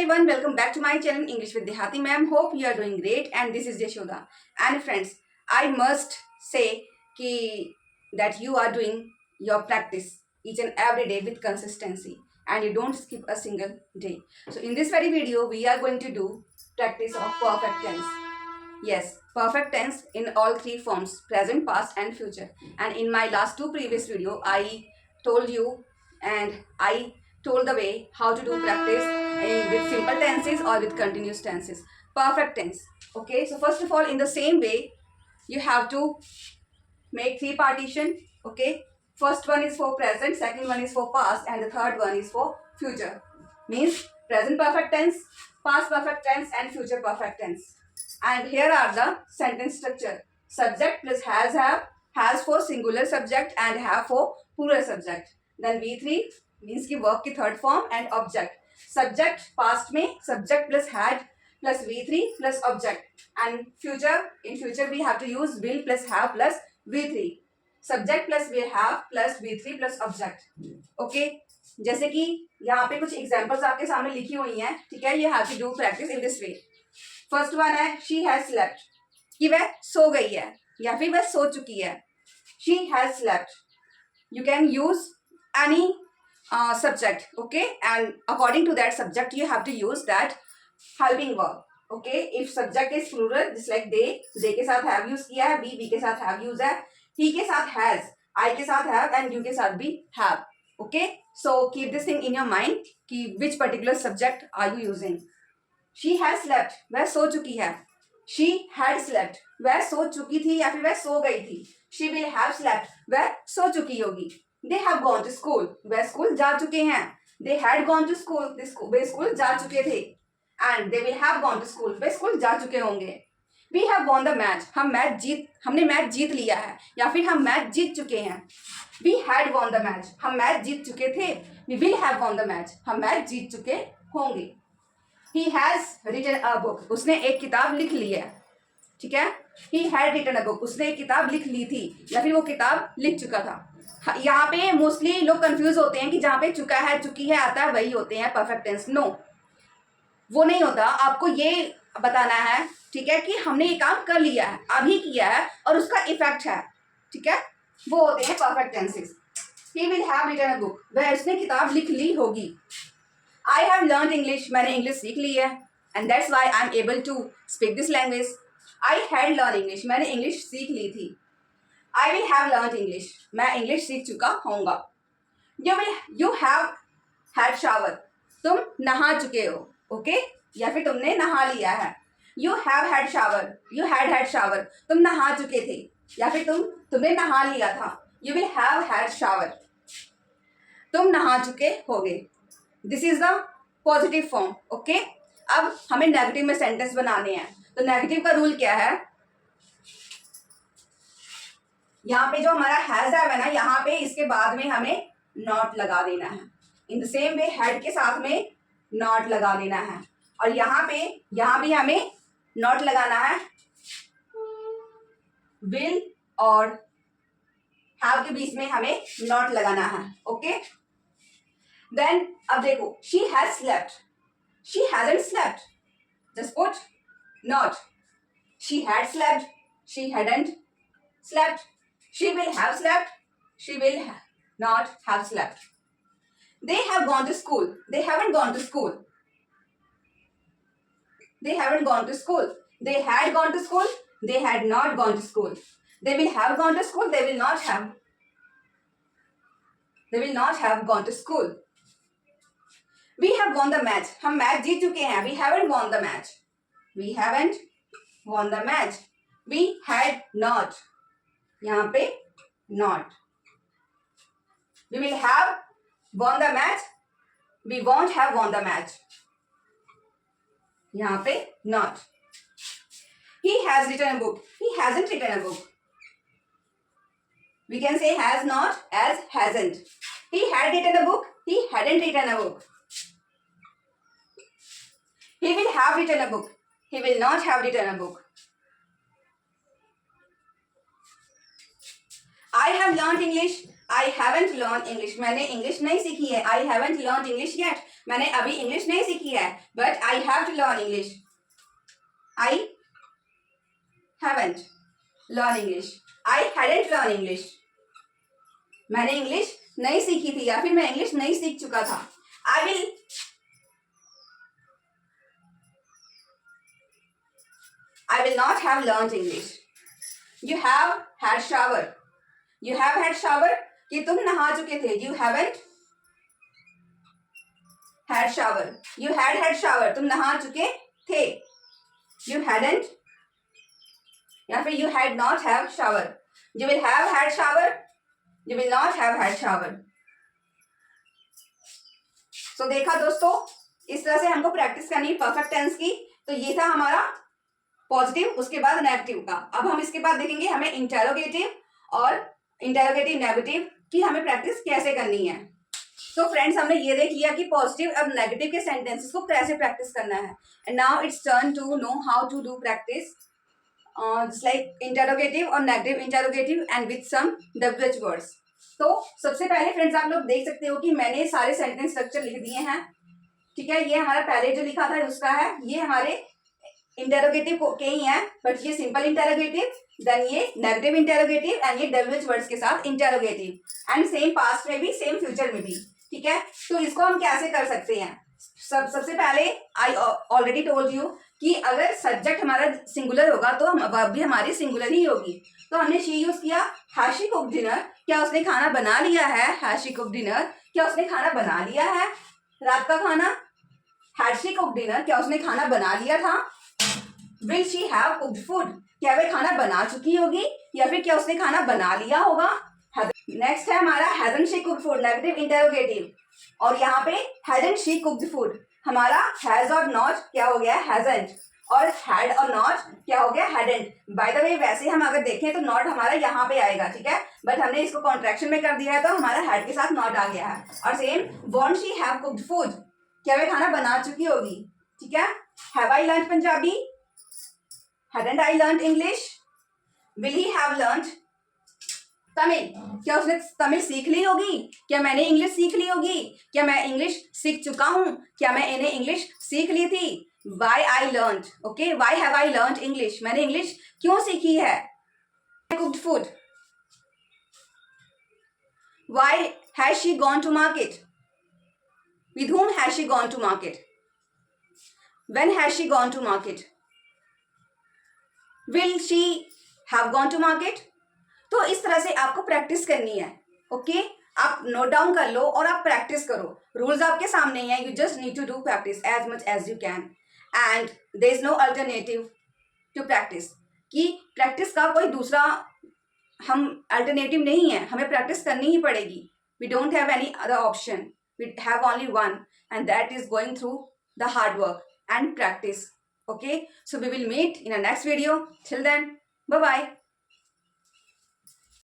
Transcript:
everyone, welcome back to my channel English with Dehati ma'am. Hope you are doing great and this is Jashoda. And friends, I must say that you are doing your practice each and every day with consistency and you don't skip a single day. So in this very video, we are going to do practice of perfect tense. Yes, perfect tense in all three forms, present, past and future. And in my last two previous video, I told you and I told the way how to do practice with simple tenses or with continuous tenses. Perfect tense. Okay, so first of all, in the same way, you have to make three partition. Okay, first one is for present, second one is for past and the third one is for future. Means present perfect tense, past perfect tense and future perfect tense. And here are the sentence structure. Subject plus has for singular subject and have for plural subject. Then V3 means कि verb की third form and object. Subject past में subject plus had plus V3 plus object. And future, in future we have to use will plus have plus V3. Subject plus will have plus V3 plus object. Okay, जैसे कि यहाँ पे कुछ examples आपके सामने लिखी हुई हैं. ठीक है, you have to do practice in this way. First one है शी हैज स्लेप्ट, कि वह सो गई है या फिर वह सो चुकी है. She has slept. You can use any subject, okay, and according to that subject you have to use that helping verb. Okay, if subject is plural just like they के साथ have use किया है, we के साथ have use है, he के साथ has, I के साथ have and you के साथ भी have. Okay, so keep this thing in your mind कि which particular subject are you using. She has slept, वह सो चुकी है. She had slept, वह सो चुकी थी या फिर वह सो गई थी. She will have slept, वह सो चुकी होगी. They have gone to school, वह स्कूल जा चुके हैं. They had gone to school, way school जा चुके थे. And they will have gone to school, way school जा चुके होंगे. We have won the match, हमने मैच जीत लिया है या फिर हम मैच जीत चुके हैं. We had won the match, हम मैच जीत चुके थे. We will have won the match, हम मैच जीत चुके होंगे. He has written a book, उसने एक किताब लिख ली है. ठीक है, He had written a book, उसने एक किताब लिख ली थी या फिर वो किताब लिख चुका था. यहाँ पे मोस्टली लोग कंफ्यूज होते हैं कि जहाँ पे चुका है चुकी है आता है वही होते हैं परफेक्ट टेंस. नो, वो नहीं होता. आपको ये बताना है, ठीक है, कि हमने ये काम कर लिया है, अभी किया है और उसका इफेक्ट है. ठीक है, वो होते हैं perfect tenses. He will have written a book, वह उसने किताब लिख ली होगी. I have learned English, मैंने इंग्लिश सीख ली है. And that's why I'm able to speak this language. I had learned English, मैंने इंग्लिश सीख ली थी. I will have learned English, मैं इंग्लिश सीख चुका होऊंगा. You have had shower, तुम नहा चुके हो. ओके, या फिर तुमने नहा लिया है. You have had shower, you had shower, तुम नहा चुके थे या फिर तुमने नहा लिया था. You will have had shower, तुम नहा चुके होगे. This is the positive form. Okay, अब हमें नेगेटिव में सेंटेंस बनाने हैं. तो नेगेटिव का रूल क्या है, यहाँ पे जो हमारा हैज है ना, यहाँ पे इसके बाद में हमें नॉट लगा देना है. In the same way had के साथ में नॉट लगा देना है. और यहाँ भी हमें नॉट लगाना है. विल और हैव के बीच में हमें नॉट लगाना है. ओके, देन अब देखो, she has slept, she hasn't slept, just put not. She had slept, she hadn't slept. She will have slept, she will not have slept. They have gone to school, they haven't gone to school. They haven't gone to school. They had gone to school, they had not gone to school. They will have gone to school, they will not have gone to school. We have won the match, हम match जीत चुके हैं. We haven't won the match, we haven't won the match. We had not, यहाँ पे not. We will have won the match, we won't have won the match, यहाँ पे not. He has written a book, he hasn't written a book. We can say has not as hasn't. He had written a book, he hadn't written a book. He will have written a book, he will not have written a book. I have learned English, I haven't learned English. मैंने English नहीं सीखी है. I haven't learned English yet, मैंने अभी English नहीं सीखी है, but I have to learn English. I haven't learn English. I hadn't learn English. मैंने इंग्लिश नहीं सीखी थी या फिर मैं इंग्लिश नहीं सीख चुका था. I will not have learn English. You have had shower. You have had shower कि तुम नहा चुके थे. You haven't had shower. You had shower तुम नहा चुके थे. यू हैडंट या फिर you had not have shower. You will have had shower. You will not have had shower. So देखा दोस्तों, इस तरह से हमको प्रैक्टिस करनी है परफेक्ट टेंस की. तो ये था हमारा पॉजिटिव, उसके बाद नेगेटिव का. अब हम इसके बाद देखेंगे हमें इंटेरोगेटिव और इंटेरोगेटिव नेगेटिव की हमें प्रैक्टिस कैसे करनी है. तो फ्रेंड्स, हमने ये देख लिया कि पॉजिटिव अब नेगेटिव के सेंटेंसेस को कैसे प्रैक्टिस करना है. And now it's turn to know how to do practice just like interrogative और negative interrogative and with some WH words. तो सबसे पहले फ्रेंड्स आप लोग देख सकते हो कि मैंने सारे सेंटेंस स्ट्रक्चर लिख दिए हैं. ठीक है, ये हमारा पहले जो लिखा था उसका है. ये हमारे इंटेरोगेटिव के ही है, बट ये सिंपल इंटेरोगेटिव, देन ये नेगेटिव इंटेरोगेटिव एंड ये WH वर्ड्स के साथ इंटेरोगेटिव. एंड सेम पास्ट में भी सेम फ्यूचर में भी. ठीक है, तो इसको हम कैसे कर सकते हैं. सबसे पहले आई ऑलरेडी टोल्ड यू कि अगर सब्जेक्ट हमारा सिंगुलर होगा तो हम वर्ब भी हमारी सिंगुलर ही होगी. तो हमने शी यूज किया. Has she cooked dinner. क्या उसने खाना बना लिया है. Has she cooked dinner. क्या उसने खाना बना लिया है. रात का खाना. Had she cooked dinner. क्या उसने खाना बना लिया था. Will she have cooked food. क्या वह खाना बना चुकी होगी या फिर क्या उसने खाना बना लिया होगा. नेक्स्ट है हमारा hasn't she cooked food, negative interrogative. और यहाँ पे हैजंट शी कुक्ड फूड, हमारा हैज और नॉट क्या हो गया हैजंट, और हैड और नॉट क्या हो गया हैडंट. बाय द वे वैसे हम अगर देखें तो नॉट हमारा यहाँ पे आएगा. ठीक है, बट हमने इसको कॉन्ट्रैक्शन में कर दिया है तो हमारा हैड के साथ नॉट आ गया है. और same want she have cooked food. क्या वह खाना बना चुकी होगी. ठीक है, have I learn Punjabi. Hadn't I learn English. Will he have learn Tamil. क्या उसने तमिल सीख ली होगी. क्या मैंने इंग्लिश सीख ली होगी. क्या मैं इंग्लिश सीख चुका हूं. क्या मैं इन्हें इंग्लिश सीख ली थी. Why I learn. Okay, why have I learn English. मैंने इंग्लिश क्यों सीखी है. Cooked food. Why has she gone to market. With whom has she gone to market. When has she gone to market. Will she have gone to market. तो इस तरह से आपको practice करनी है. ओके, आप नोट डाउन कर लो और आप प्रैक्टिस करो. रूल्स आपके सामने ही है. You just need to do practice as much as you can and there is no alternative to practice. कि प्रैक्टिस का कोई दूसरा हम अल्टरनेटिव नहीं है, हमें प्रैक्टिस करनी ही पड़ेगी. We don't have any other option. We have only one and that is going through the hard work and practice. Okay, so we will meet in a next video. Till then, bye bye.